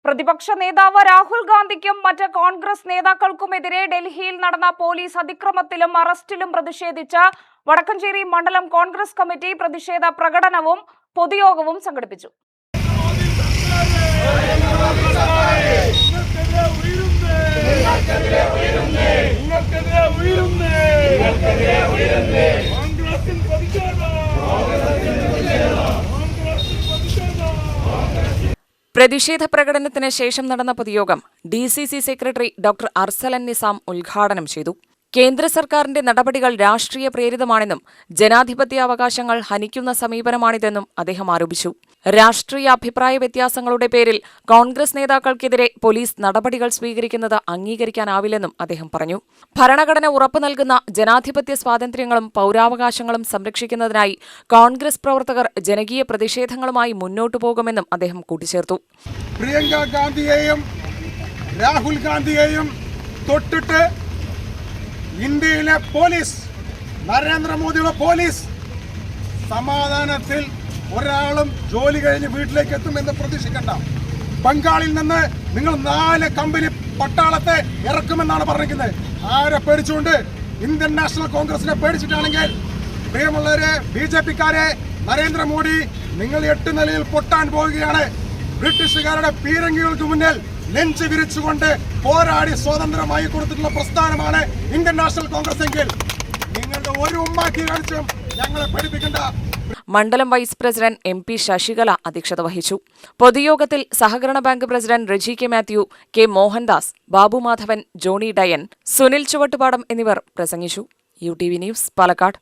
പ്രതിപക്ഷ നേതാവ് രാഹുൽ ഗാന്ധിക്കും മറ്റ് കോൺഗ്രസ് നേതാക്കൾക്കുമെതിരെ ഡൽഹിയിൽ നടന്ന പോലീസ് അതിക്രമത്തിലും അറസ്റ്റിലും പ്രതിഷേധിച്ച് വടക്കഞ്ചേരി മണ്ഡലം കോൺഗ്രസ് കമ്മിറ്റി പ്രതിഷേധ പ്രകടനവും പൊതുയോഗവും സംഘടിപ്പിച്ചു. പ്രതിഷേധ പ്രകടനത്തിന് ശേഷം നടന്ന പൊതുയോഗം DCC secretary doctor Arsalan Nizam ഉദ്ഘാടനം ചെയ്തു. കേന്ദ്ര സർക്കാരിന്റെ നടപടികൾ രാഷ്ട്രീയ പ്രേരിതമാണെന്നും ജനാധിപത്യാവകാശങ്ങൾ ഹനിക്കുന്ന സമീപനമാണിതെന്നും അദ്ദേഹം ആരോപിച്ചു. രാഷ്ട്രീയ അഭിപ്രായ വ്യത്യാസങ്ങളുടെ പേരിൽ കോൺഗ്രസ് നേതാക്കൾക്കെതിരെ പോലീസ് നടപടികൾ സ്വീകരിക്കുന്നത് അംഗീകരിക്കാനാവില്ലെന്നും അദ്ദേഹം പറഞ്ഞു. ഭരണഘടന ഉറപ്പു നൽകുന്ന ജനാധിപത്യ സ്വാതന്ത്ര്യങ്ങളും പൗരാവകാശങ്ങളും സംരക്ഷിക്കുന്നതിനായി കോൺഗ്രസ് പ്രവർത്തകർ ജനകീയ പ്രതിഷേധങ്ങളുമായി മുന്നോട്ടു പോകുമെന്നും അദ്ദേഹം കൂട്ടിച്ചേർത്തു. പ്രിയങ്ക ഗാന്ധിയെയും രാഹുൽ ഗാന്ധിയെയും തൊട്ടിട്ട് ഇന്ത്യയിലെ പോലീസ്, നരേന്ദ്രമോദിയുടെ പോലീസ് സമാധാനത്തിൽ ഒരാളും ജോലി കഴിഞ്ഞ് വീട്ടിലേക്ക് എത്തുമെന്ന് പ്രതീക്ഷിക്കണ്ട. ബംഗാളിൽ നിന്ന് നിങ്ങൾ 4 കമ്പനി പട്ടാളത്തെ ഇറക്കുമെന്നാണ് പറഞ്ഞിരിക്കുന്നത്. ആരെ പേടിച്ചുകൊണ്ട്? ഇന്ത്യൻ നാഷണൽ കോൺഗ്രസിനെ പേടിച്ചിട്ടാണെങ്കിൽ പ്രിയമുള്ളവരെ, BJP-ക്കാരെ, നരേന്ദ്രമോദി നിങ്ങൾ 8 നിലയിൽ പൊട്ടാൻ പോവുകയാണ്. ബ്രിട്ടീഷുകാരുടെ പീരങ്കികൾക്ക് മുന്നിൽ നെഞ്ച് വിരിച്ചുകൊണ്ട് പോരാടി സ്വതന്ത്രമായി കൊടുത്തിട്ടുള്ള പ്രസ്ഥാനമാണ് ഇന്ത്യൻ നാഷണൽ കോൺഗ്രസ് എങ്കിൽ നിങ്ങളുടെ ഒരു ഉമ്മാക്കി കാണിച്ചും ഞങ്ങളെ പഠിപ്പിക്കണ്ട. മണ്ഡലം വൈസ് പ്രസിഡന്റ് MP ശശികല അധ്യക്ഷത വഹിച്ചു. പൊതുയോഗത്തിൽ സഹകരണ bank president Reji K Mathew, K Mohandas, Babu Madhavan, Johny Dayan, Sunil Chuvattupadam എന്നിവർ പ്രസംഗിച്ചു. UTV news, Palakkad.